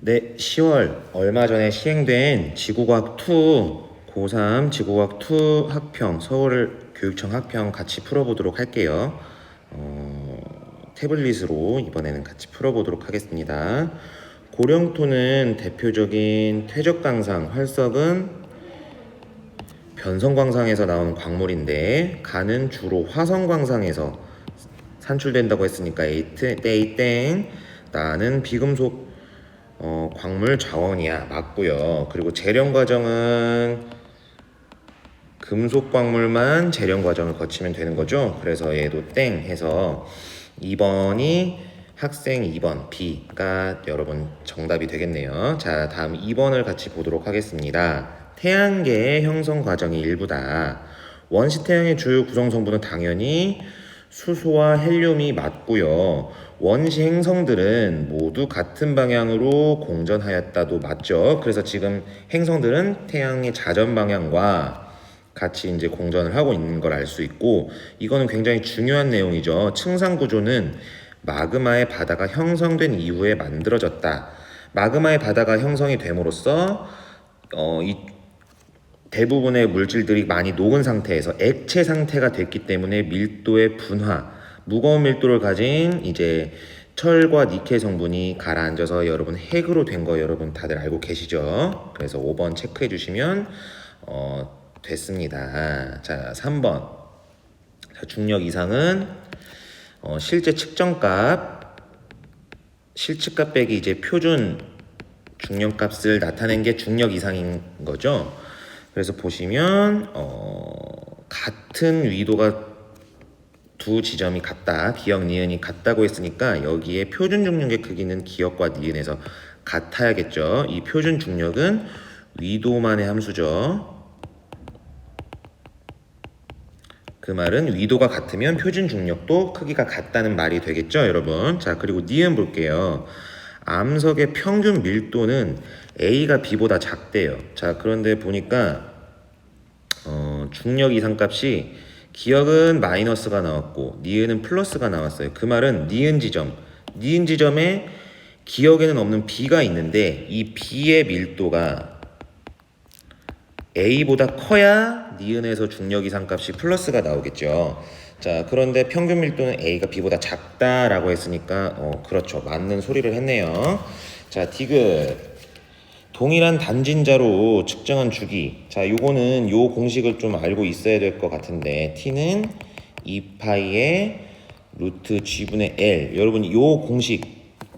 네, 10월 얼마 전에 시행된 지구과학2 고3 지구과학2 학평 서울교육청 학평 같이 풀어보도록 할게요. 태블릿으로 이번에는 같이 풀어보도록 하겠습니다. 고령토는 대표적인 퇴적광상, 활석은 변성광상에서 나온 광물인데 간은 주로 화성광상에서 산출된다고 했으니까 땡. 나는 비금속 광물 자원이야. 맞고요. 그리고 재련 과정은 금속 광물만 재련 과정을 거치면 되는 거죠. 그래서 얘도 땡 해서 2번이 학생 2번 B가 여러분 정답이 되겠네요. 자, 다음 2번을 같이 보도록 하겠습니다. 태양계의 형성 과정이 일부다. 원시 태양의 주요 구성 성분은 당연히 수소와 헬륨이 맞고요. 원시 행성들은 모두 같은 방향으로 공전하였다도 맞죠. 그래서 지금 행성들은 태양의 자전 방향과 같이 이제 공전을 하고 있는 걸 알 수 있고, 이거는 굉장히 중요한 내용이죠. 층상 구조는 마그마의 바다가 형성된 이후에 만들어졌다. 마그마의 바다가 형성이 됨으로써 이 대부분의 물질들이 많이 녹은 상태에서 액체 상태가 됐기 때문에 밀도의 분화, 무거운 밀도를 가진 이제 철과 니켈 성분이 가라앉아서 여러분 핵으로 된 거 여러분 다들 알고 계시죠? 그래서 5번 체크해 주시면 됐습니다. 자, 3번. 자, 중력 이상은 실제 측정값, 실측값 빼기 이제 표준 중력값을 나타낸 게 중력 이상인 거죠. 그래서 보시면 같은 위도가 두 지점이 같다. 기역, 니은이 같다고 했으니까 여기에 표준 중력의 크기는 기역과 니은에서 같아야겠죠. 이 표준 중력은 위도만의 함수죠. 그 말은 위도가 같으면 표준 중력도 크기가 같다는 말이 되겠죠, 여러분. 자, 그리고 니은 볼게요. 암석의 평균 밀도는 A가 B보다 작대요. 자, 그런데 보니까 중력 이상값이 기역은 마이너스가 나왔고 니은은 플러스가 나왔어요. 그 말은 니은 지점에 기역에는 없는 B가 있는데 이 B의 밀도가 A보다 커야 니은에서 중력 이상값이 플러스가 나오겠죠. 자, 그런데 평균 밀도는 A가 B보다 작다라고 했으니까 그렇죠. 맞는 소리를 했네요. 자, 디귿. 동일한 단진자로 측정한 주기. 자, 요거는 요 공식을 좀 알고 있어야 될 것 같은데 t는 2파이의 루트 g분의 L. 여러분 요 공식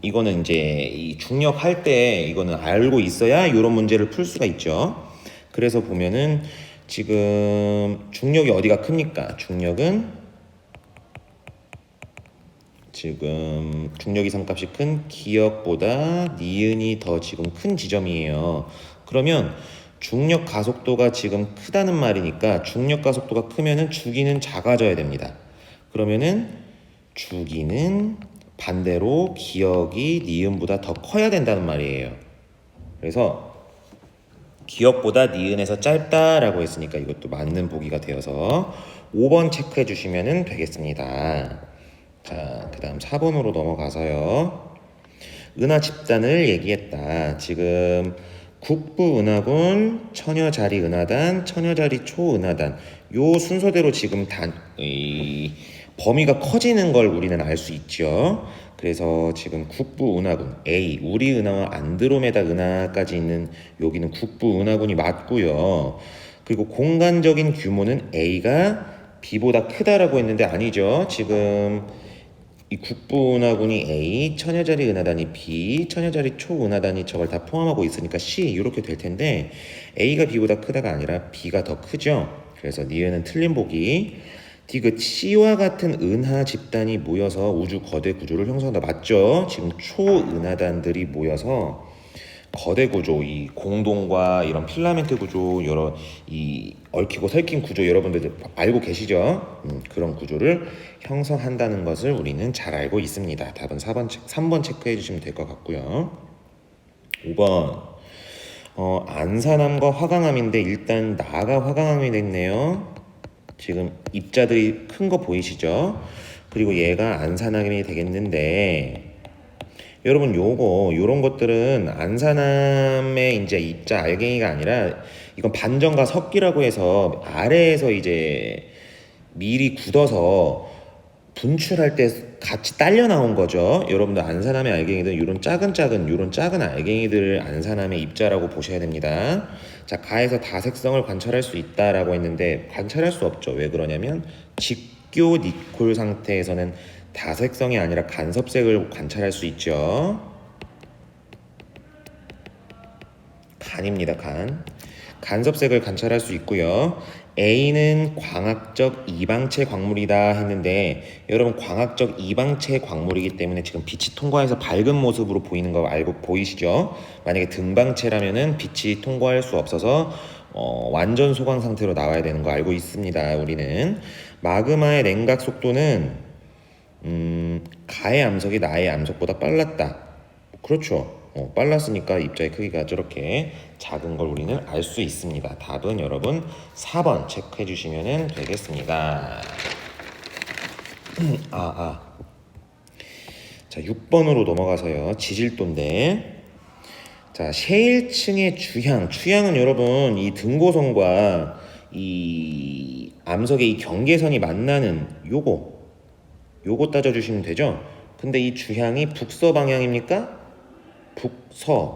이거는 이제 이 중력 할 때 이거는 알고 있어야 요런 문제를 풀 수가 있죠. 그래서 보면은 지금 중력이 어디가 큽니까? 중력은 지금 중력 이상값이 큰 기역보다 니은이 더 지금 큰 지점이에요. 그러면 중력 가속도가 지금 크다는 말이니까 중력 가속도가 크면은 주기는 작아져야 됩니다. 그러면은 주기는 반대로 기역이 니은보다 더 커야 된다는 말이에요. 그래서 기역보다 니은에서 짧다라고 했으니까 이것도 맞는 보기가 되어서 5번 체크해 주시면 되겠습니다. 자, 그 다음 4번으로 넘어가서요. 은하 집단을 얘기했다. 지금 국부은하군, 처녀자리 은하단, 처녀자리 초은하단 요 순서대로 지금 범위가 커지는 걸 우리는 알 수 있죠. 그래서 지금 국부은하군 A, 우리은하와 안드로메다 은하까지 있는 여기는 국부은하군이 맞고요. 그리고 공간적인 규모는 A가 B보다 크다라고 했는데 아니죠. 지금 이 국부은하군이 A, 처녀자리 은하단이 B, 처녀자리 초은하단이 저걸 다 포함하고 있으니까 C 이렇게 될 텐데 A가 B보다 크다가 아니라 B가 더 크죠. 그래서 니은은 틀린 보기. 디귿 C와 같은 은하 집단이 모여서 우주 거대 구조를 형성한다. 맞죠? 지금 초은하단들이 모여서 거대 구조, 이 공동과 이런 필라멘트 구조, 여러 이 얽히고 설킨 구조 여러분들 알고 계시죠? 그런 구조를 형성한다는 것을 우리는 잘 알고 있습니다. 답은 3번 체크해 주시면 될 것 같고요. 5번 안산암과 화강암인데 일단 나가 화강암이 됐네요. 지금 입자들이 큰 거 보이시죠? 그리고 얘가 안산암이 되겠는데 여러분 요런 것들은 안산함의 이제 입자 알갱이가 아니라 이건 반전과 섞기라고 해서 아래에서 이제 미리 굳어서 분출할 때 같이 딸려 나온 거죠. 여러분들 안산함의 알갱이들 요런 작은 알갱이들 안산함의 입자라고 보셔야 됩니다. 자, 가에서 다색성을 관찰할 수 있다라고 했는데 관찰할 수 없죠. 왜 그러냐면 직교 니콜 상태에서는 다색성이 아니라 간섭색을 관찰할 수 있죠. 간입니다. 간섭색을 관찰할 수 있고요. A는 광학적 이방체 광물이다 했는데 여러분 광학적 이방체 광물이기 때문에 지금 빛이 통과해서 밝은 모습으로 보이는 거 알고 보이시죠? 만약에 등방체라면은 빛이 통과할 수 없어서 완전 소강 상태로 나와야 되는 거 알고 있습니다. 우리는 마그마의 냉각 속도는 가의 암석이 나의 암석보다 빨랐다. 그렇죠. 빨랐으니까 입자의 크기가 저렇게 작은 걸 우리는 알 수 있습니다. 답은 여러분 4번 체크해 주시면 되겠습니다. 자, 6번으로 넘어가서요. 지질도인데 자, 셰일층의 추향은 여러분 이 등고선과 이 암석의 이 경계선이 만나는 요거 따져주시면 되죠. 근데 이 주향이 북서 방향입니까?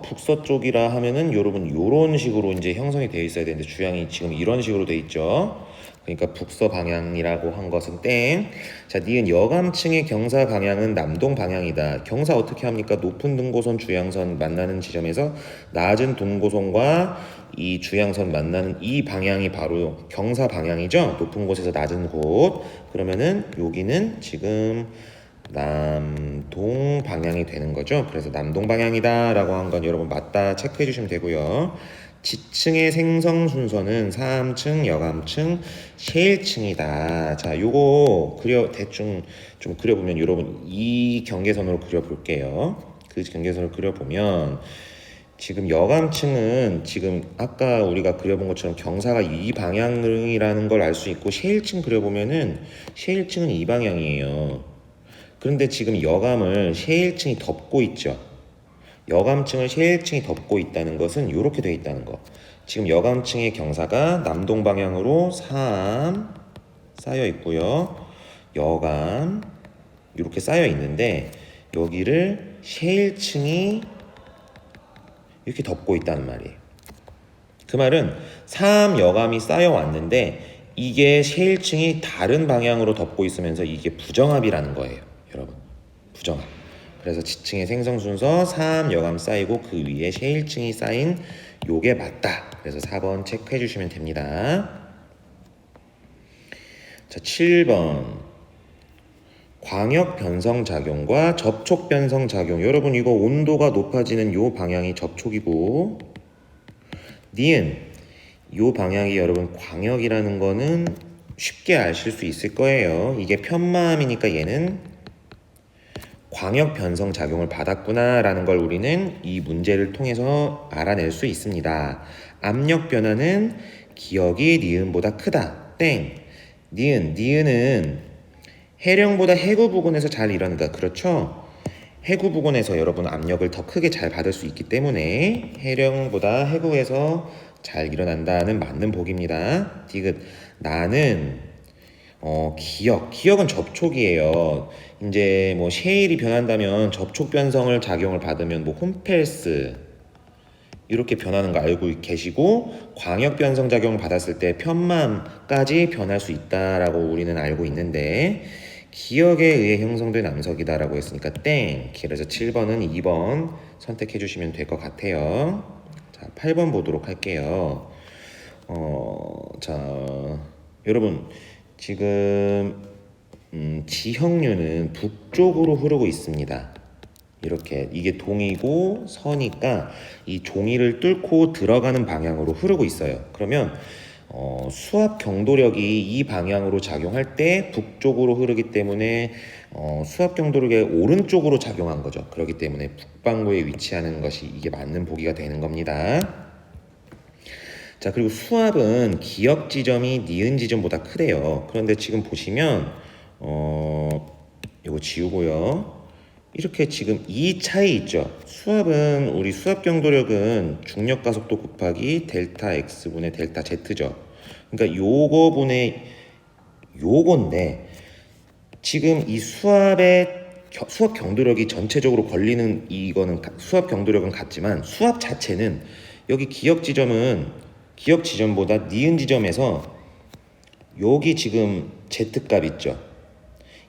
북서 쪽이라 하면은 여러분 요런 식으로 이제 형성이 되어 있어야 되는데 주향이 지금 이런 식으로 되어 있죠. 그러니까 북서 방향이라고 한 것은 땡. 자, 니은 여감층의 경사 방향은 남동 방향이다. 경사 어떻게 합니까? 높은 등고선 주향선 만나는 지점에서 낮은 동고선과 이 주향선 만나는 이 방향이 바로 경사 방향이죠. 높은 곳에서 낮은 곳. 그러면은 여기는 지금 남동 방향이 되는 거죠. 그래서 남동 방향이다 라고 한 건 여러분 맞다 체크해 주시면 되고요. 지층의 생성 순서는 사암층, 여감층, 셰일층이다. 자, 요거 대충 좀 그려보면 여러분 이 경계선으로 그려볼게요. 그 경계선을 그려보면 지금 여감층은 지금 아까 우리가 그려본 것처럼 경사가 이 방향이라는 걸 알 수 있고 셰일층 그려보면은 셰일층은 이 방향이에요. 그런데 지금 여감을 셰일층이 덮고 있죠. 여감층을 셰일층이 덮고 있다는 것은 이렇게 되어 있다는 거. 지금 여감층의 경사가 남동 방향으로 3 쌓여 있고요. 여감 이렇게 쌓여 있는데 여기를 셰일층이 이렇게 덮고 있다는 말이에요. 그 말은 3 여감이 쌓여 왔는데 이게 셰일층이 다른 방향으로 덮고 있으면서 이게 부정합이라는 거예요. 여러분 부정합. 그래서 지층의 생성 순서 3 여감 쌓이고 그 위에 셰일층이 쌓인 요게 맞다. 그래서 4번 체크해 주시면 됩니다. 자, 7번 광역 변성 작용과 접촉 변성 작용. 여러분 이거 온도가 높아지는 요 방향이 접촉이고 니은 요 방향이 여러분 광역이라는 거는 쉽게 아실 수 있을 거예요. 이게 편마함이니까 얘는 광역 변성 작용을 받았구나 라는 걸 우리는 이 문제를 통해서 알아낼 수 있습니다. 압력 변화는 기역이 니은보다 크다. 땡. 니은은 해령보다 해구 부근에서 잘 일어난다. 그렇죠? 해구 부근에서 여러분 압력을 더 크게 잘 받을 수 있기 때문에 해령보다 해구에서 잘 일어난다는 맞는 복입니다. 디귿 나는 기역은 접촉이에요. 이제 뭐 셰일이 변한다면 접촉 변성을 작용을 받으면 뭐 홈펠스 이렇게 변하는 거 알고 계시고 광역 변성 작용을 받았을 때 편맘까지 변할 수 있다라고 우리는 알고 있는데 기역에 의해 형성된 암석이다라고 했으니까 땡. 그래서 7번은 2번 선택해 주시면 될 것 같아요. 자, 8번 보도록 할게요. 자, 여러분 지금 지형류는 북쪽으로 흐르고 있습니다. 이렇게 이게 동이고 서니까 이 종이를 뚫고 들어가는 방향으로 흐르고 있어요. 그러면 수압 경도력이 이 방향으로 작용할 때 북쪽으로 흐르기 때문에 수압 경도력의 오른쪽으로 작용한 거죠. 그렇기 때문에 북반구에 위치하는 것이 이게 맞는 보기가 되는 겁니다. 자, 그리고 수압은 기역 지점이 니은 지점보다 크대요. 그런데 지금 보시면 이거 지우고요. 이렇게 지금 이 차이 있죠. 수압은 우리 수압 경도력은 중력 가속도 곱하기 델타 X분의 델타 Z죠. 그러니까 요거분의 요건데 지금 이 수압 경도력이 전체적으로 걸리는 이거는 수압 경도력은 같지만 수압 자체는 여기 기역 지점보다 니은 지점에서 여기 지금 Z값 있죠.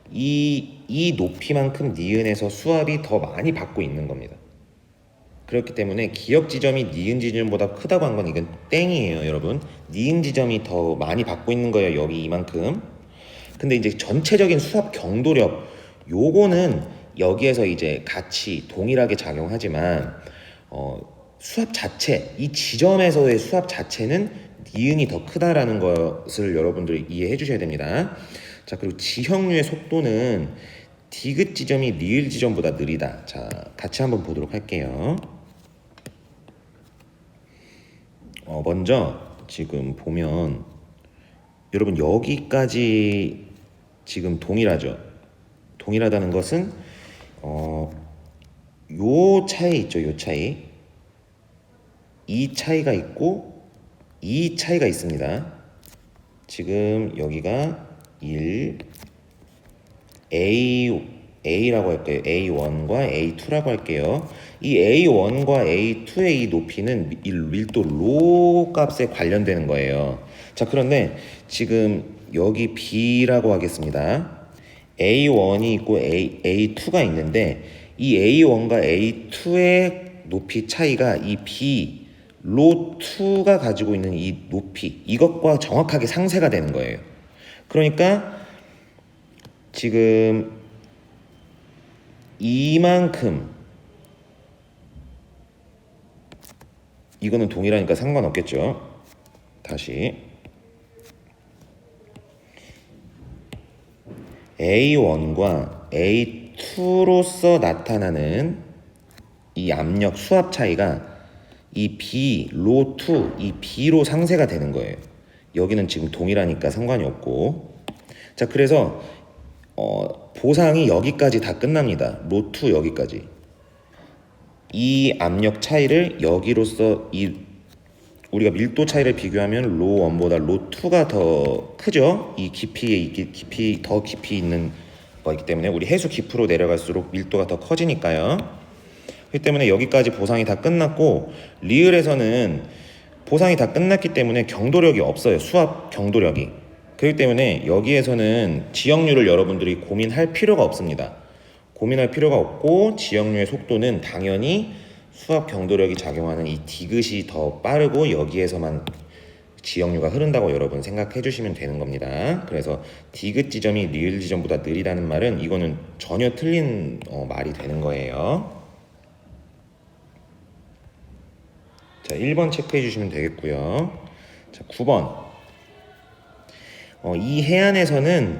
이 높이만큼 니은에서 수압이 더 많이 받고 있는 겁니다. 그렇기 때문에 기역 지점이 니은 지점보다 크다고 한 건 이건 땡이에요, 여러분. 니은 지점이 더 많이 받고 있는 거예요, 여기 이만큼. 근데 이제 전체적인 수압 경도력 요거는 여기에서 이제 같이 동일하게 작용하지만 수압 자체, 이 지점에서의 수압 자체는 니은이 더 크다라는 것을 여러분들이 이해해 주셔야 됩니다. 자, 그리고 지형류의 속도는 디귿 지점이 리을 지점보다 느리다. 자, 같이 한번 보도록 할게요. 먼저 지금 보면 여러분 여기까지 지금 동일하죠. 동일하다는 것은 요 차이 있죠. 요 차이. 이 차이가 있고 이 차이가 있습니다. 지금 여기가 1 A라고 할게요. A1과 A2라고 할게요. 이 A1과 A2의 이 높이는 밀도 로 값에 관련되는 거예요. 자, 그런데 지금 여기 B라고 하겠습니다. A1이 있고 A2가 있는데 이 A1과 A2의 높이 차이가 이 B 로2가 가지고 있는 이 높이 이것과 정확하게 상쇄가 되는 거예요. 그러니까 지금 이만큼 이거는 동일하니까 상관없겠죠. 다시 A1과 A2로서 나타나는 이 압력 수압 차이가 이 B 로2 이 B로 상쇄가 되는 거예요. 여기는 지금 동일하니까 상관이 없고. 자, 그래서 보상이 여기까지 다 끝납니다. 로2 여기까지. 이 압력 차이를 여기로서 우리가 밀도 차이를 비교하면 로1보다 로2가 더 크죠. 이 깊이 더 깊이 있는 거기 때문에 우리 해수 깊이로 내려갈수록 밀도가 더 커지니까요. 그렇기 때문에 여기까지 보상이 다 끝났고 리을에서는 보상이 다 끝났기 때문에 경도력이 없어요. 수압 경도력이. 그렇기 때문에 여기에서는 지역류를 여러분들이 고민할 필요가 없습니다. 고민할 필요가 없고 지역류의 속도는 당연히 수압 경도력이 작용하는 이 디귿이 더 빠르고 여기에서만 지역류가 흐른다고 여러분 생각해 주시면 되는 겁니다. 그래서 디귿 지점이 리을 지점보다 느리다는 말은 이거는 전혀 틀린 말이 되는 거예요. 자, 1번 체크해 주시면 되겠고요. 자, 9번. 이 해안에서는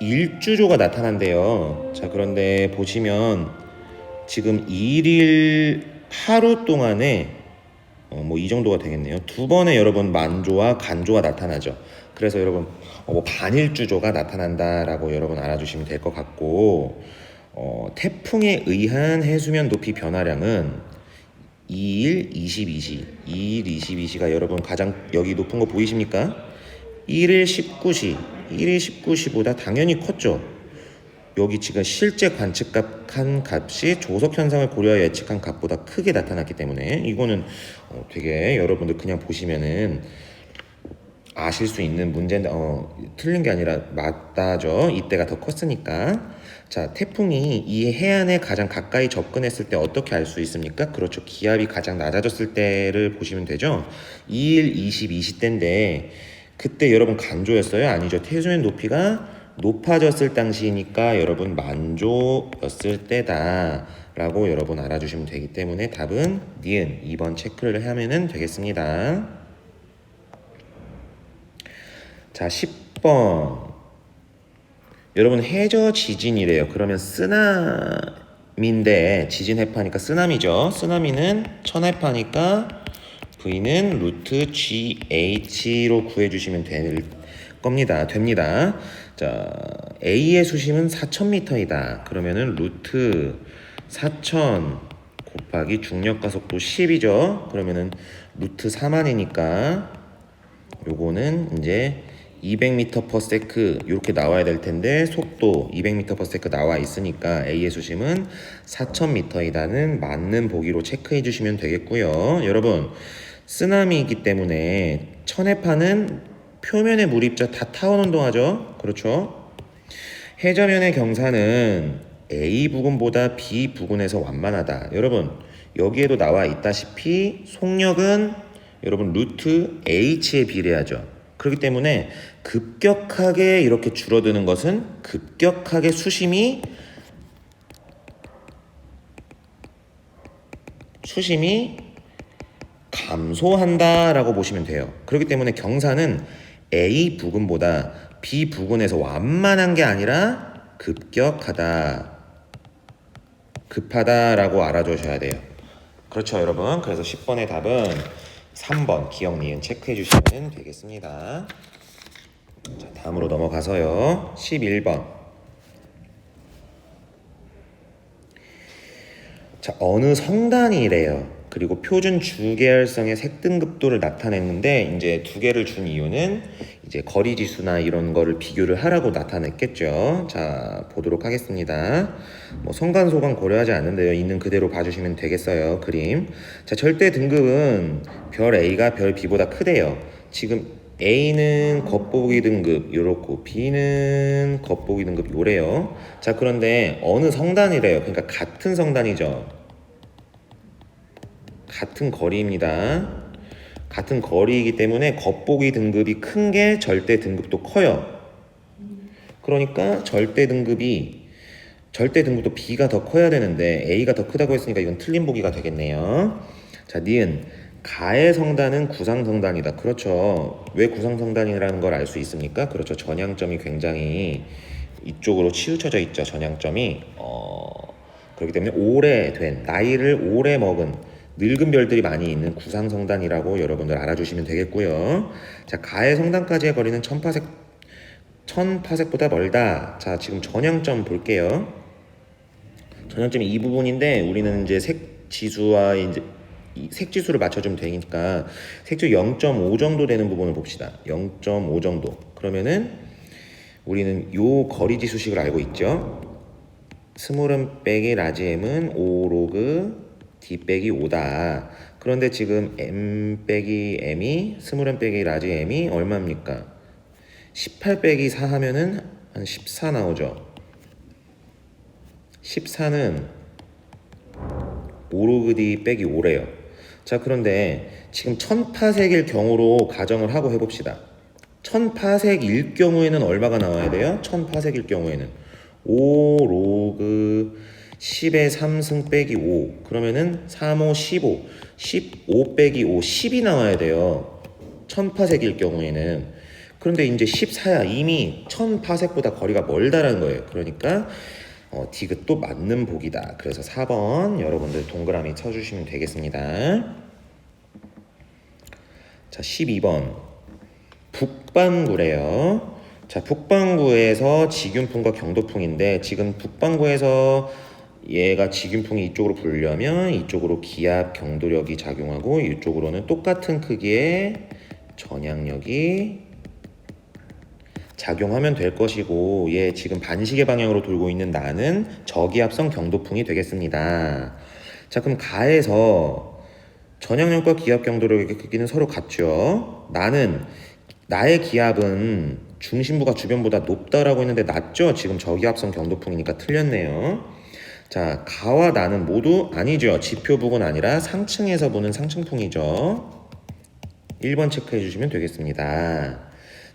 일주조가 나타난대요. 자, 그런데 보시면 지금 1일 하루 동안에 뭐 이 정도가 되겠네요. 두 번에 여러분 만조와 간조가 나타나죠. 그래서 여러분 뭐 반일주조가 나타난다라고 여러분 알아주시면 될 것 같고 태풍에 의한 해수면 높이 변화량은 2일 22시 2일 22시가 여러분 가장 여기 높은 거 보이십니까? 1일 19시 1일 19시보다 당연히 컸죠. 여기 지금 실제 관측한 값이 조석 현상을 고려하여 예측한 값보다 크게 나타났기 때문에 이거는 되게 여러분들 그냥 보시면은 아실 수 있는 문제인데 틀린 게 아니라 맞다죠. 이때가 더 컸으니까. 자, 태풍이 이 해안에 가장 가까이 접근했을 때 어떻게 알 수 있습니까? 그렇죠. 기압이 가장 낮아졌을 때를 보시면 되죠. 2일 22시 때인데 그때 여러분 간조였어요? 아니죠. 해수면 높이가 높아졌을 당시니까 여러분 만조였을 때다 라고 여러분 알아주시면 되기 때문에 답은 니은 2번 체크를 하면 되겠습니다. 자, 10번. 여러분 해저 지진이래요. 그러면 쓰나미인데 지진 해파니까 쓰나미죠. 쓰나미는 천해파니까 V는 루트 GH로 구해주시면 될 겁니다. 됩니다. 자, A의 수심은 4000m이다. 그러면은 루트 4000 곱하기 중력 가속도 10이죠. 그러면은 루트 4만이니까 요거는 이제 200m/s 이렇게 나와야 될 텐데 속도 200m/s 나와 있으니까 A의 수심은 4000m이다는 맞는 보기로 체크해 주시면 되겠고요. 여러분, 쓰나미이기 때문에 천해파는 표면의 물입자 다 타원운동하죠. 그렇죠? 해저면의 경사는 A 부근보다 B 부근에서 완만하다. 여러분, 여기에도 나와 있다시피 속력은 여러분 루트 H에 비례하죠. 그렇기 때문에 급격하게 이렇게 줄어드는 것은 급격하게 수심이 감소한다라고 보시면 돼요. 그렇기 때문에 경사는 A 부근보다 B 부근에서 완만한 게 아니라 급하다라고 알아두셔야 돼요. 그렇죠, 여러분. 그래서 10번의 답은 3번 기억 니은 체크해 주시면 되겠습니다. 자, 다음으로 넘어가서요. 11번. 자, 어느 성단이래요. 그리고 표준 주계열성의 색등급도를 나타냈는데 이제 두 개를 준 이유는 이제 거리 지수나 이런 거를 비교를 하라고 나타냈겠죠. 자, 보도록 하겠습니다. 뭐 성간 소간 고려하지 않는데요. 있는 그대로 봐주시면 되겠어요. 그림. 자, 절대 등급은 별 A가 별 B보다 크대요. 지금 A는 겉보기 등급 요렇고 B는 겉보기 등급 요래요. 자, 그런데 어느 성단이래요. 그러니까 같은 성단이죠. 같은 거리입니다. 같은 거리이기 때문에 겉보기 등급이 큰 게 절대 등급도 커요. 그러니까 절대 등급도 B가 더 커야 되는데 A가 더 크다고 했으니까 이건 틀린 보기가 되겠네요. 자, 니은 가의 성단은 구상성단이다. 그렇죠. 왜 구상성단이라는 걸 알 수 있습니까? 그렇죠. 전향점이 굉장히 이쪽으로 치우쳐져 있죠. 전향점이 그렇기 때문에 오래된 나이를 오래 먹은 늙은 별들이 많이 있는 구상성단이라고 여러분들 알아주시면 되겠고요. 자, 가의 성단까지의 거리는 1000파섹보다 멀다. 자, 지금 전향점 볼게요. 전향점이 이 부분인데 우리는 이제 색지수와 이제 색지수를 맞춰주면 되니까 색지수 0.5 정도 되는 부분을 봅시다. 0.5 정도. 그러면은 우리는 요 거리지수식을 알고 있죠. 스몰은 빼기 라지 m은 5 로그 D 빼기 5다. 그런데 지금 M 빼기 M이 스몰 M 빼기 라지 M이 얼마입니까? 18 빼기 4 하면은 한 14 나오죠. 14는 5 로그 D 빼기 5래요. 자, 그런데 지금 1000파섹일 경우로 가정을 하고 해봅시다. 1000파섹일 경우에는 얼마가 나와야 돼요? 1000파섹일 경우에는 5 로그 10의 3승 빼기 5 그러면은 3, 5, 15 15 빼기 5 10이 나와야 돼요. 1000파섹일 경우에는. 그런데 이제 14야. 이미 1000파섹보다 거리가 멀다라는 거예요. 그러니까 디귿도 맞는 보기다. 그래서 4번 여러분들 동그라미 쳐주시면 되겠습니다. 자, 12번 북반구래요. 자, 북반구에서 직윤풍과 경도풍인데 지금 북반구에서 얘가 직윤풍이 이쪽으로 불려면 이쪽으로 기압 경도력이 작용하고 이쪽으로는 똑같은 크기의 전향력이 작용하면 될 것이고 얘 지금 반시계 방향으로 돌고 있는 나는 저기압성 경도풍이 되겠습니다. 자, 그럼 가에서 전향력과 기압 경도력의 크기는 서로 같죠. 나의 기압은 중심부가 주변보다 높다라고 했는데 낮죠. 지금 저기압성 경도풍이니까 틀렸네요. 자, 가와 나는 모두 아니죠. 지표북은 아니라 상층에서 보는 상층풍이죠. 1번 체크해 주시면 되겠습니다.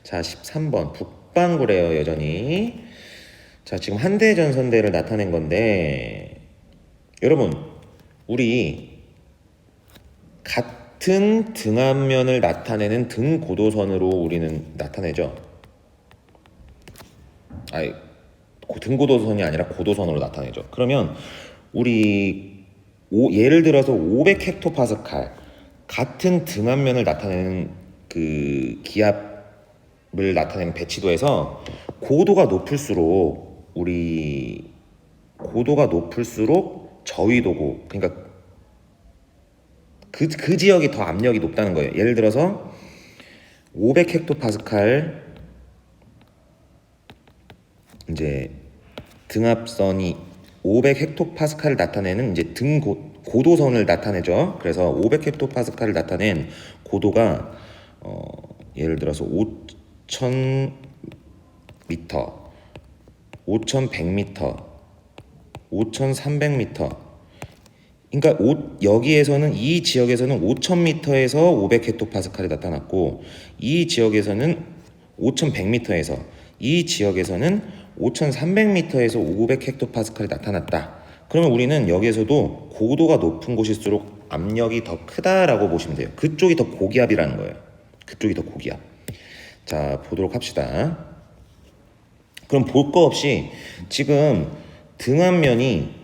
자, 13번 북반구래요. 여전히. 자, 지금 한대전선대를 나타낸 건데 여러분, 우리 같은 등압면을 나타내는 등고도선으로 우리는 나타내죠. 등고도선이 아니라 고도선으로 나타내죠. 그러면 우리 예를 들어서 500헥토파스칼 같은 등압면을 나타내는 그 기압 나타내는 배치도에서 고도가 높을수록 저위도고, 그러니까 그 지역이 더 압력이 높다는 거예요. 예를 들어서 500헥토파스칼 이제 등압선이 500헥토파스칼을 나타내는 이제 고도선을 나타내죠. 그래서 500헥토파스칼을 나타낸 고도가 예를 들어서 5,000m, 5,100m, 5,300m. 그러니까 여기에서는 이 지역에서는 5,000m에서 500헥토파스칼이 나타났고, 이 지역에서는 5,100m에서, 이 지역에서는 5,300m에서 500헥토파스칼이 나타났다. 그러면 우리는 여기에서도 고도가 높은 곳일수록 압력이 더 크다라고 보시면 돼요. 그쪽이 더 고기압이라는 거예요. 그쪽이 더 고기압. 자, 보도록 합시다. 그럼 볼 거 없이 지금 등압면이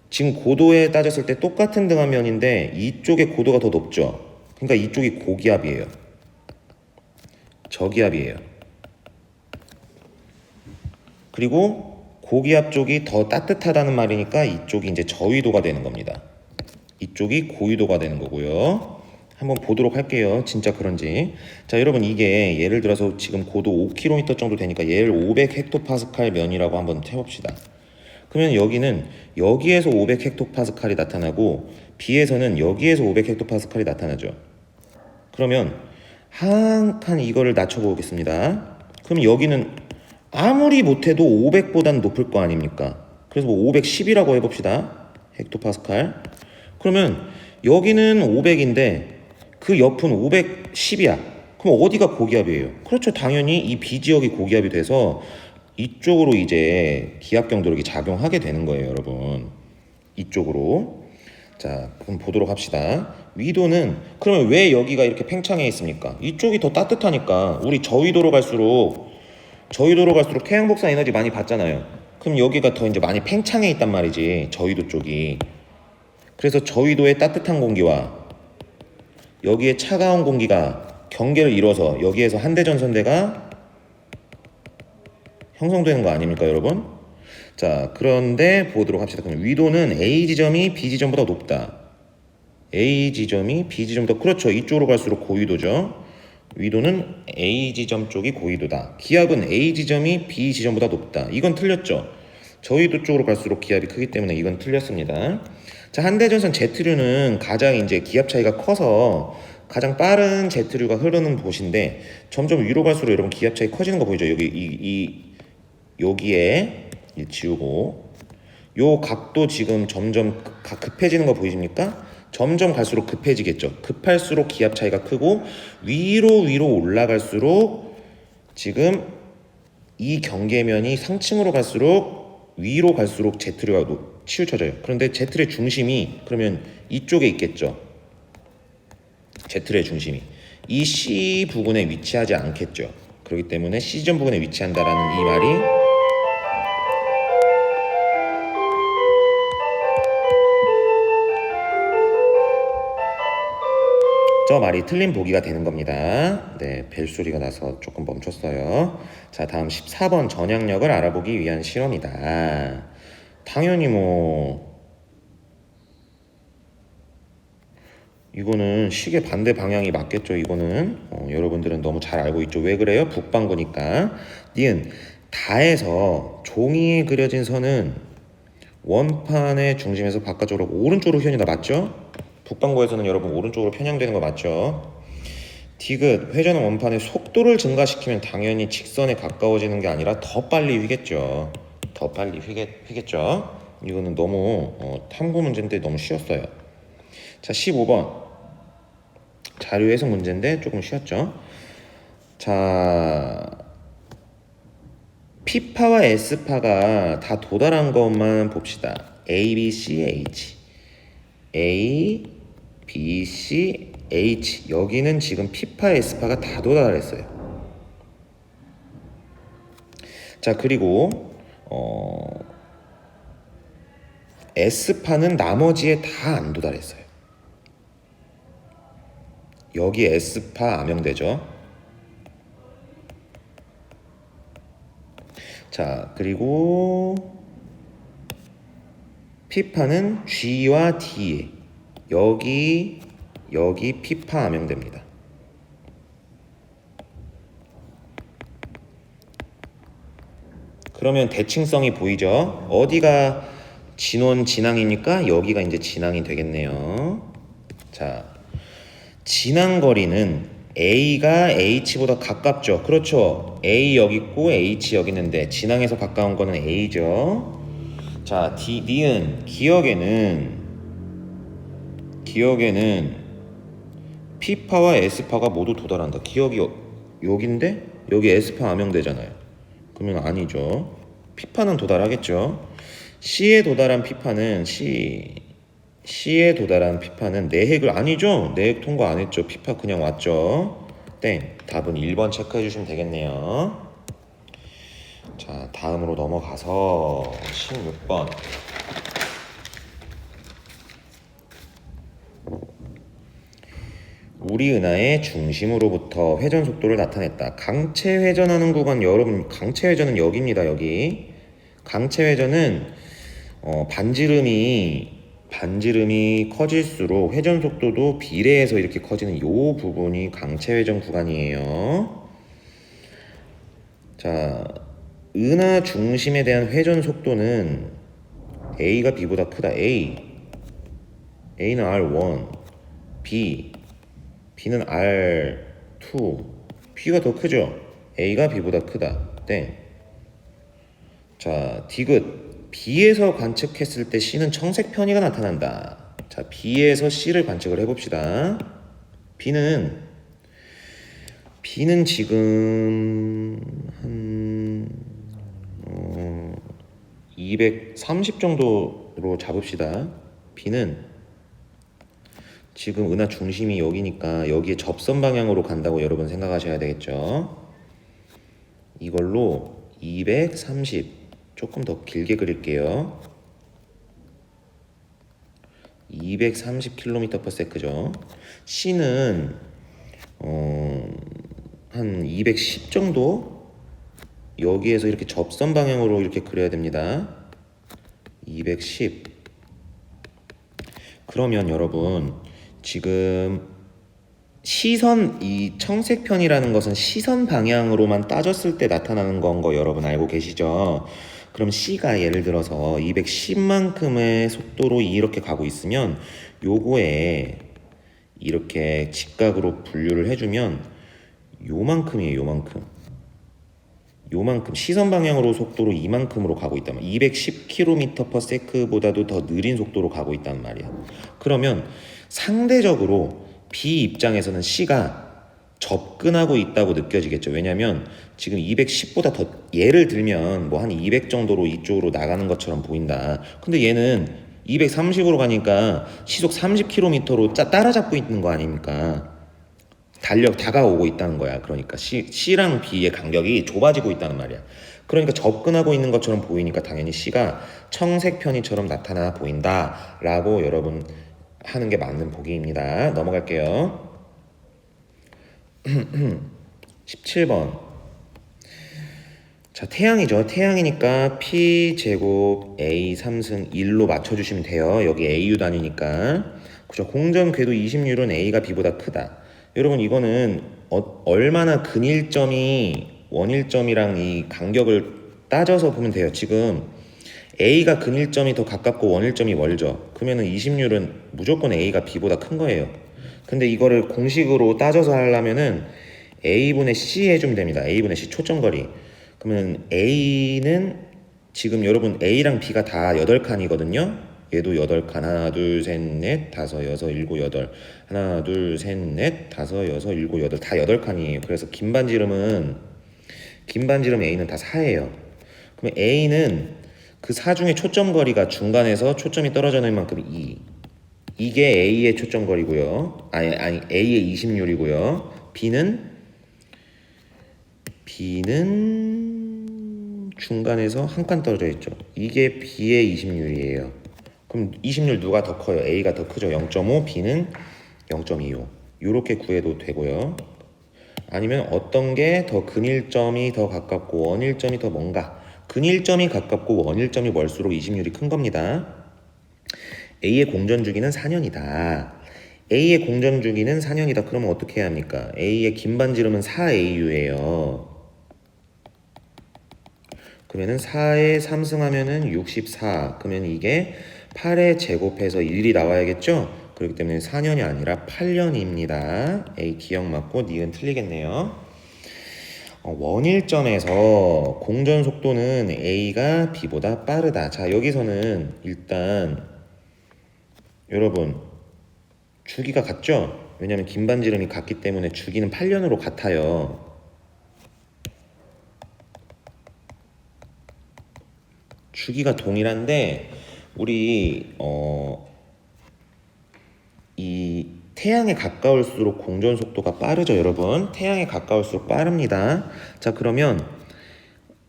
지금 고도에 따졌을 때 똑같은 등압면인데 이쪽의 고도가 더 높죠. 그러니까 이쪽이 고기압이에요. 저기압이에요. 그리고 고기압 쪽이 더 따뜻하다는 말이니까 이쪽이 이제 저위도가 되는 겁니다. 이쪽이 고위도가 되는 거고요. 한번 보도록 할게요. 진짜 그런지. 자, 여러분, 이게 예를 들어서 지금 고도 5km 정도 되니까 얘를 500헥토파스칼 면이라고 한번 해봅시다. 그러면 여기는 여기에서 500헥토파스칼이 나타나고 B에서는 여기에서 500헥토파스칼이 나타나죠. 그러면 한 칸 이거를 낮춰보겠습니다. 그럼 여기는 아무리 못해도 500보다는 높을 거 아닙니까? 그래서 뭐 510이라고 해봅시다. 헥토파스칼. 그러면 여기는 500인데 그 옆은 510이야. 그럼 어디가 고기압이에요? 그렇죠. 당연히 이 B지역이 고기압이 돼서 이쪽으로 이제 기압 경도력이 작용하게 되는 거예요, 여러분. 이쪽으로. 자, 그럼 보도록 합시다. 위도는 그러면 왜 여기가 이렇게 팽창해 있습니까? 이쪽이 더 따뜻하니까. 우리 저위도로 갈수록 태양복사 에너지 많이 받잖아요. 그럼 여기가 더 이제 많이 팽창해 있단 말이지, 저위도 쪽이. 그래서 저위도의 따뜻한 공기와 여기에 차가운 공기가 경계를 이뤄서 여기에서 한대전선대가 형성되는 거 아닙니까, 여러분? 자, 그런데 보도록 합시다. 그럼 위도는 A 지점이 B 지점보다 높다. A 지점이 B 지점보다, 그렇죠. 이쪽으로 갈수록 고위도죠. 위도는 A 지점 쪽이 고위도다. 기압은 A 지점이 B 지점보다 높다. 이건 틀렸죠. 저위도 쪽으로 갈수록 기압이 크기 때문에 이건 틀렸습니다. 자, 한대전선 Z류는 가장 이제 기압 차이가 커서 가장 빠른 Z류가 흐르는 곳인데 점점 위로 갈수록 여러분 기압 차이 커지는 거 보이죠? 여기에 지우고 요 각도 지금 점점 급해지는 거 보이십니까? 점점 갈수록 급해지겠죠. 급할수록 기압 차이가 크고 위로 올라갈수록 지금 이 경계면이 상층으로 갈수록 위로 갈수록 Z류가 치우쳐져요. 그런데 Z의 중심이 그러면 이쪽에 있겠죠. Z의 중심이 이 C 부근에 위치하지 않겠죠. 그렇기 때문에 C점 부근에 위치한다라는 이 말이 저 말이 틀린 보기가 되는 겁니다. 네, 벨소리가 나서 조금 멈췄어요. 자, 다음 14번 전향력을 알아보기 위한 실험이다. 당연히 이거는 시계 반대 방향이 맞겠죠. 이거는 여러분들은 너무 잘 알고 있죠. 왜 그래요? 북반구니까. 니은 다에서 종이에 그려진 선은 원판의 중심에서 바깥쪽으로 오른쪽으로 휘어진다. 맞죠? 북반구에서는 여러분 오른쪽으로 편향되는 거 맞죠? 디귿 회전은 원판의 속도를 증가시키면 당연히 직선에 가까워지는 게 아니라 더 빨리 휘겠죠. 더 빨리 휘겠죠. 이거는 너무 탐구 문제인데 너무 쉬웠어요. 자, 15번 자료 해석 문제인데 조금 쉬웠죠. 자, P파와 S파가 다 도달한 것만 봅시다. A, B, C, H A, B, C, H 여기는 지금 P파, S파가 다 도달했어요. 자, 그리고 S파는 나머지에 다 안 도달했어요. 여기 S파 암영되죠. 자, 그리고 P파는 G와 D에 여기 P파 암영됩니다. 그러면 대칭성이 보이죠? 어디가 진원진항이니까 여기가 이제 진항이 되겠네요. 자, 진항거리는 A가 H보다 가깝죠. 그렇죠. A 여기 있고 H 여기 있는데 진항에서 가까운 거는 A죠. 자, 니은 기억에는 P파와 S파가 모두 도달한다. 기억이 여기인데 여기 S파 암영되잖아요. 그러면 아니죠. P파는 도달하겠죠. C에 도달한 P파는 C에 도달한 P파는 내핵을 아니죠. 내핵 통과 안 했죠. P파 그냥 왔죠. 땡. 답은 1번 체크해 주시면 되겠네요. 자, 다음으로 넘어가서 16번. 우리 은하의 중심으로부터 회전 속도를 나타냈다. 강체 회전하는 구간, 여러분 강체 회전은 여기입니다. 여기 강체 회전은 반지름이 커질수록 회전 속도도 비례해서 이렇게 커지는 요 부분이 강체 회전 구간이에요. 자, 은하 중심에 대한 회전 속도는 A가 B보다 크다. A는 R1, B는 R2, B가 더 크죠? A가 B보다 크다. 땡. 자, 디귿. B에서 관측했을 때 C는 청색 편의가 나타난다. 자, B에서 C를 관측을 해봅시다. B는 지금 한 230 정도로 잡읍시다. B는 지금 은하 중심이 여기니까 여기에 접선 방향으로 간다고 여러분 생각하셔야 되겠죠. 이걸로 230 조금 더 길게 그릴게요. 230km/s죠. C는 한 210 정도 여기에서 이렇게 접선 방향으로 이렇게 그려야 됩니다. 210. 그러면 여러분 지금 이 청색편이라는 것은 시선 방향으로만 따졌을 때 나타나는 건 거 여러분 알고 계시죠? 그럼 C가 예를 들어서 210만큼의 속도로 이렇게 가고 있으면 요거에 이렇게 직각으로 분류를 해주면 요만큼이에요. 요만큼 시선 방향으로 속도로 이만큼으로 가고 있단 말이야. 210km/s보다도 더 느린 속도로 가고 있단 말이야. 그러면 상대적으로 B 입장에서는 C가 접근하고 있다고 느껴지겠죠. 왜냐면 지금 210보다 더 예를 들면 뭐 한 200 정도로 이쪽으로 나가는 것처럼 보인다. 근데 얘는 230으로 가니까 시속 30km로 따라잡고 있는 거 아닙니까? 다가오고 있다는 거야. 그러니까 C랑 B의 간격이 좁아지고 있다는 말이야. 그러니까 접근하고 있는 것처럼 보이니까 당연히 C가 청색 편의처럼 나타나 보인다 라고 여러분 하는 게 맞는 보기입니다. 넘어갈게요. 17번. 자, 태양이죠. 태양이니까 P제곱 A 3승 1로 맞춰주시면 돼요. 여기 AU 단위니까. 그죠. 공전 궤도 20율은 A가 B보다 크다. 여러분 이거는 얼마나 근일점이 원일점이랑 이 간격을 따져서 보면 돼요. 지금 A가 근일점이 더 가깝고 원일점이 멀죠. 그러면은 20율은 무조건 A가 B보다 큰 거예요. 근데 이거를 공식으로 따져서 하려면은 A분의 C 해주면 됩니다. A분의 C 초점거리. 그러면 A는 지금 여러분 A랑 B가 다 8칸이거든요. 얘도 8칸. 하나, 둘, 셋, 넷, 다섯, 여섯, 일곱, 여덟. 하나, 둘, 셋, 넷, 다섯, 여섯, 일곱, 여덟. 다 8칸이에요. 그래서 긴 반지름 A는 다 4예요. 그럼 A는 그 4 중에 초점거리가 중간에서 초점이 떨어지는 만큼 2. 이게 A의 초점거리고요. 아니 A의 20율이고요. B는 중간에서 한 칸 떨어져 있죠. 이게 B의 20율이에요. 그럼 20율 누가 더 커요? A가 더 크죠. 0.5, B는 0.25. 이렇게 구해도 되고요. 아니면 어떤 게 더 근일점이 더 가깝고 원일점이 더 먼가? 근일점이 가깝고 원일점이 멀수록 이심률이 큰 겁니다. A의 공전 주기는 4년이다. A의 공전 주기는 4년이다. 그러면 어떻게 해야 합니까? A의 긴 반지름은 4AU예요. 그러면은 4에 3승하면은 64. 그러면 이게 8에 제곱해서 1이 나와야겠죠? 그렇기 때문에 4년이 아니라 8년입니다. A 기억 맞고 니은 틀리겠네요. 원일점에서 공전 속도는 A가 B보다 빠르다. 자, 여기서는 일단 여러분 주기가 같죠? 왜냐면 긴 반지름이 같기 때문에 주기는 8년으로 같아요. 주기가 동일한데 우리 이 태양에 가까울수록 공전 속도가 빠르죠, 여러분. 태양에 가까울수록 빠릅니다. 자, 그러면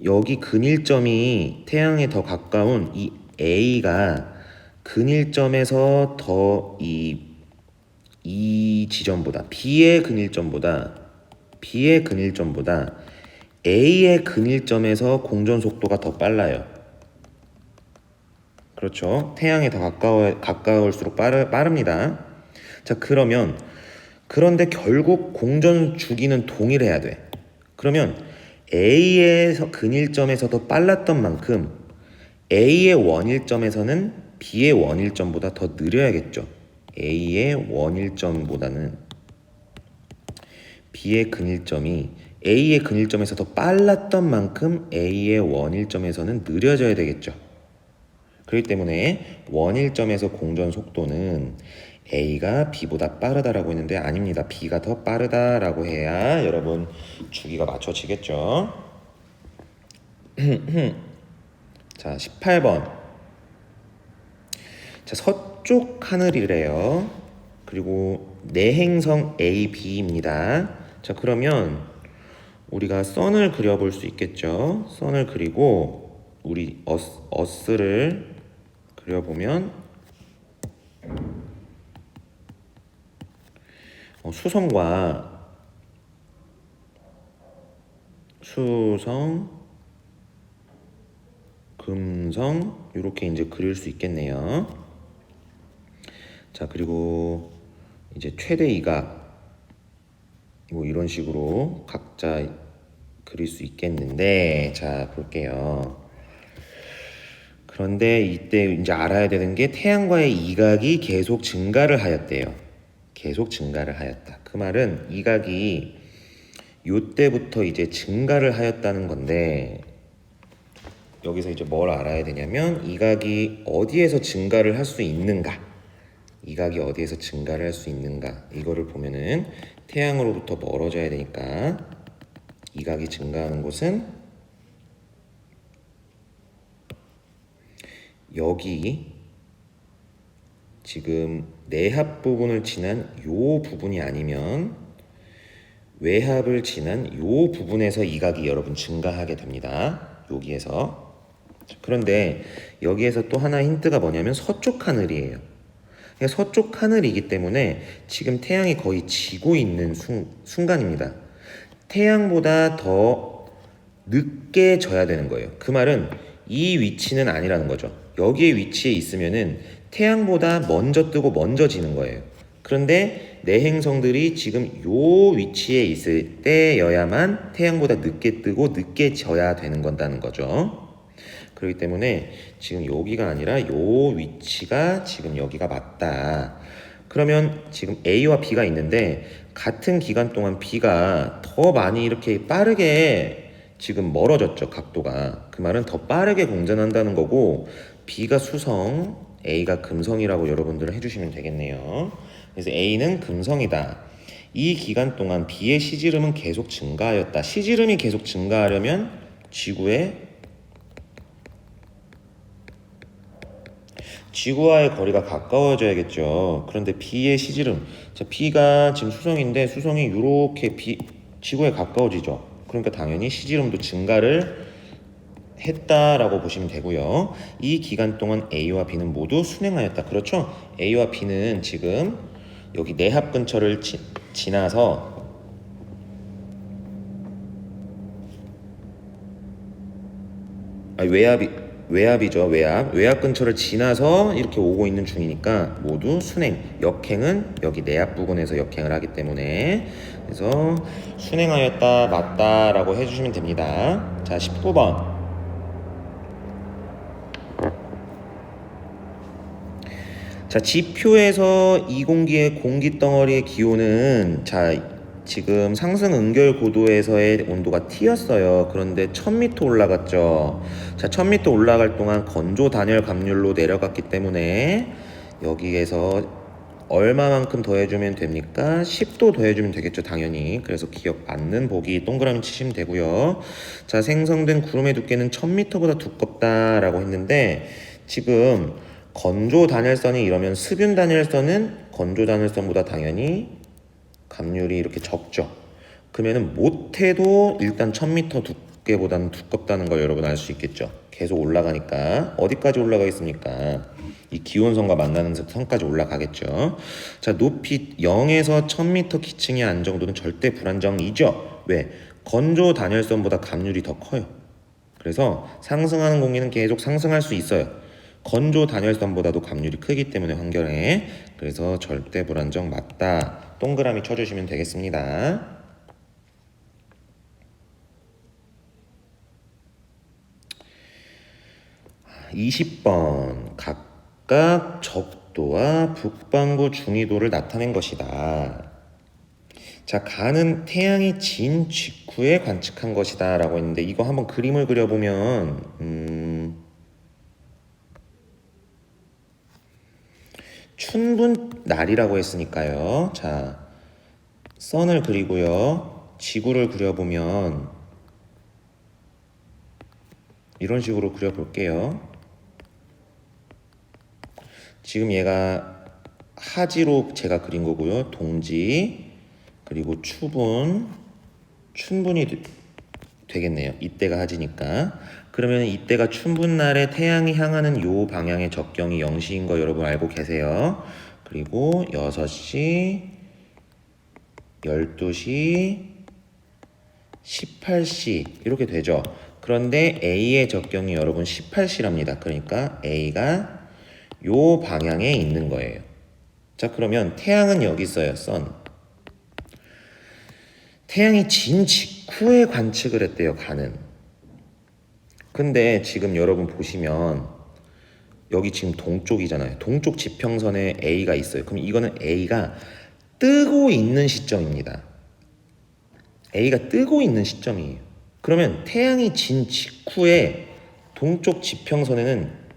여기 근일점이 태양에 더 가까운 이 A가 근일점에서 더 이 지점보다 B의 근일점보다 A의 근일점에서 공전 속도가 더 빨라요. 그렇죠. 태양에 더 가까울수록 빠릅니다. 자, 그런데 결국 공전 주기는 동일해야 돼. 그러면 A의 근일점에서 더 빨랐던 만큼 A의 원일점에서는 B의 원일점보다 더 느려야겠죠. A의 원일점보다는 B의 근일점이 A의 근일점에서 더 빨랐던 만큼 A의 원일점에서는 느려져야 되겠죠. 그렇기 때문에 원일점에서 공전 속도는 A가 B보다 빠르다라고 했는데 아닙니다. B가 더 빠르다라고 해야 여러분 주기가 맞춰지겠죠. 자, 18번. 자, 서쪽 하늘이래요. 그리고 내행성 A, B입니다. 자, 그러면 우리가 선을 그려볼 수 있겠죠. 선을 그리고 우리 어스를 그려보면 수성, 금성 이렇게 이제 그릴 수 있겠네요. 자, 그리고 이제 최대 이각 뭐 이런 식으로 각자 그릴 수 있겠는데, 자, 볼게요. 그런데 이때 이제 알아야 되는 게 태양과의 이각이 계속 증가를 하였대요. 계속 증가를 하였다. 그 말은 이각이 요때부터 이제 증가를 하였다는 건데, 여기서 이제 뭘 알아야 되냐면 이각이 어디에서 증가를 할 수 있는가, 이각이 어디에서 증가를 할 수 있는가, 이거를 보면은 태양으로부터 멀어져야 되니까 이각이 증가하는 곳은 여기 지금 내합 부분을 지난 요 부분이 아니면 외합을 지난 요 부분에서 이각이 여러분 증가하게 됩니다. 여기에서. 그런데 여기에서 또 하나 힌트가 뭐냐면 서쪽 하늘이에요. 서쪽 하늘이기 때문에 지금 태양이 거의 지고 있는 순간입니다. 태양보다 더 늦게 져야 되는 거예요. 그 말은 이 위치는 아니라는 거죠. 여기에 위치에 있으면은 태양보다 먼저 뜨고 먼저 지는 거예요. 그런데 내행성들이 지금 요 위치에 있을 때여야만 태양보다 늦게 뜨고 늦게 져야 되는 건다는 거죠. 그렇기 때문에 지금 여기가 아니라 요 위치가 지금 여기가 맞다. 그러면 지금 A와 B가 있는데 같은 기간 동안 B가 더 많이 이렇게 빠르게 지금 멀어졌죠, 각도가. 그 말은 더 빠르게 공전한다는 거고, B가 수성, A가 금성이라고 여러분들은 해주시면 되겠네요. 그래서 A는 금성이다. 이 기간 동안 B의 시지름은 계속 증가하였다. 시지름이 계속 증가하려면 지구와의 거리가 가까워져야겠죠. 그런데 B의 시지름, 자, B가 지금 수성인데 수성이 이렇게 지구에 가까워지죠. 그러니까 당연히 시지름도 증가를 했다라고 보시면 되고요. 이 기간 동안 A와 B는 모두 순행하였다. 그렇죠? A와 B는 지금 여기 내합 근처를 지나서 외압이죠. 외압 근처를 지나서 이렇게 오고 있는 중이니까 모두 순행. 역행은 여기 내압 부근에서 역행을 하기 때문에, 그래서 순행하였다 맞다라고 해주시면 됩니다. 자, 19번. 자, 지표에서 이공기의 공기 덩어리의 기온은, 자, 지금 상승 응결 고도에서의 온도가 T였어요. 그런데 1000m 올라갔죠. 자, 1000m 올라갈 동안 건조 단열 감률로 내려갔기 때문에 여기에서 얼마만큼 더해주면 됩니까? 10도 더해주면 되겠죠, 당연히. 그래서 기억 맞는 보기 동그라미 치시면 되고요. 자, 생성된 구름의 두께는 1000m보다 두껍다라고 했는데, 지금 건조 단열선이 이러면 수분 단열선은 건조 단열선보다 당연히 감률이 이렇게 적죠. 그러면은 못해도 일단 1000m 두께보다는 두껍다는 걸 여러분 알 수 있겠죠. 계속 올라가니까. 어디까지 올라가겠습니까? 이 기온선과 만나는 선까지 올라가겠죠. 자, 높이 0에서 1000m 기층의 안정도는 절대 불안정이죠. 왜? 건조 단열선보다 감률이 더 커요. 그래서 상승하는 공기는 계속 상승할 수 있어요. 건조 단열선보다도 감률이 크기 때문에 환경에. 그래서 절대 불안정 맞다. 동그라미 쳐주시면 되겠습니다. 20번. 각각 적도와 북반구 중위도를 나타낸 것이다. 자, 가는 태양이 진 직후에 관측한 것이다 라고 했는데, 이거 한번 그림을 그려보면 춘분 날이라고 했으니까요. 자, 선을 그리고요. 지구를 그려보면 이런 식으로 그려볼게요. 지금 얘가 하지로 제가 그린 거고요. 동지, 그리고 추분, 춘분이 되겠네요. 이때가 하지니까. 그러면 이때가 춘분날에 태양이 향하는 요 방향의 적경이 0시인 거 여러분 알고 계세요. 그리고 6시, 12시, 18시 이렇게 되죠. 그런데 A의 적경이 여러분 18시랍니다. 그러니까 A가 요 방향에 있는 거예요. 자, 그러면 태양은 여기 있어요. 선. 태양이 진 직후에 관측을 했대요. 가는. 근데 지금 여러분 보시면 여기 지금 동쪽이잖아요. 동쪽 지평선에 A가 있어요. 그럼 이거는 A가 뜨고 있는 시점입니다. A가 뜨고 있는 시점이에요. 그러면 태양이 진 직후에 동쪽 지평선에는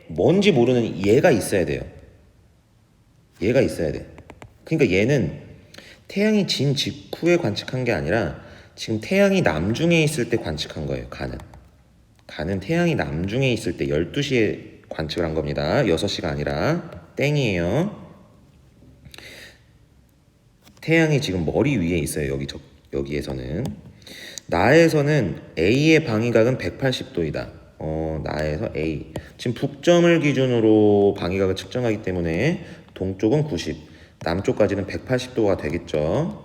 뭔지 모르는 얘가 있어야 돼요. 얘가 있어야 돼. 그러니까 얘는 태양이 진 직후에 관측한 게 아니라 지금 태양이 남중에 있을 때 관측한 거예요. 가는 태양이 남중에 있을 때 12시에 관측을 한 겁니다. 6시가 아니라 땡이에요. 태양이 지금 머리 위에 있어요. 여기에서는. 나에서는 A의 방위각은 180도이다. 나에서 A. 지금 북점을 기준으로 방위각을 측정하기 때문에 동쪽은 90, 남쪽까지는 180도가 되겠죠.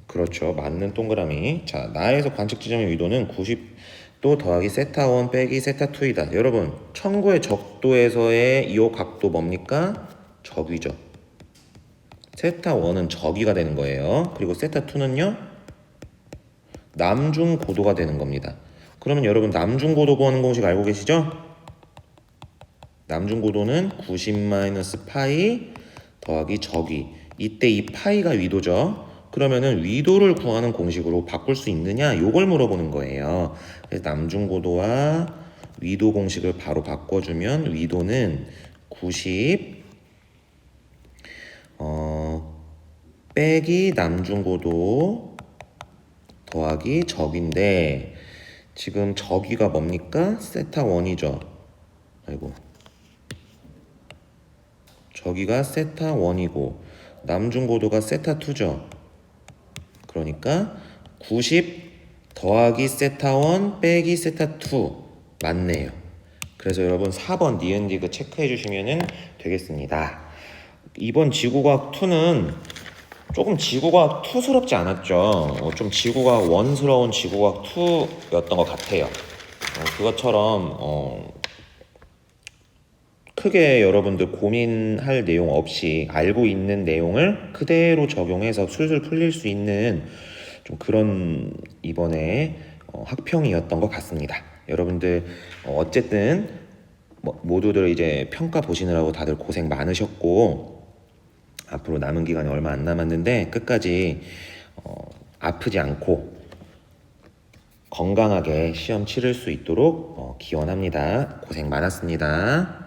그렇죠. 맞는 동그라미. 자, 나에서 관측 지점의 위도는 90도 더하기 세타1 빼기 세타2이다. 여러분, 천구의 적도에서의 이 각도 뭡니까? 적위죠. 세타1은 적위가 되는 거예요. 그리고 세타2는요? 남중 고도가 되는 겁니다. 그러면 여러분 남중 고도 구하는 공식 알고 계시죠? 남중 고도는 90-파이 더하기 적위. 이때 이 파이가 위도죠. 그러면은 위도를 구하는 공식으로 바꿀 수 있느냐? 요걸 물어보는 거예요. 그래서 남중 고도와 위도 공식을 바로 바꿔주면 위도는 90 빼기 남중 고도 더하기 적인데, 지금 적위가 뭡니까? 세타1이죠. 아이고. 적위가 세타1이고 남중고도가 세타2죠. 그러니까 90 더하기 세타1 빼기 세타2 맞네요. 그래서 여러분 4번 니은디귿 체크해 주시면 되겠습니다. 이번 지구과학 2는 조금 지구과학 2스럽지 않았죠? 좀 지구과학 1스러운 지구과학 2였던 것 같아요. 그것처럼 크게 여러분들 고민할 내용 없이 알고 있는 내용을 그대로 적용해서 술술 풀릴 수 있는 좀 그런 이번에 학평이었던 것 같습니다. 여러분들 어쨌든 모두들 이제 평가 보시느라고 다들 고생 많으셨고 앞으로 남은 기간이 얼마 안 남았는데 끝까지 아프지 않고 건강하게 시험 치를 수 있도록 기원합니다. 고생 많았습니다.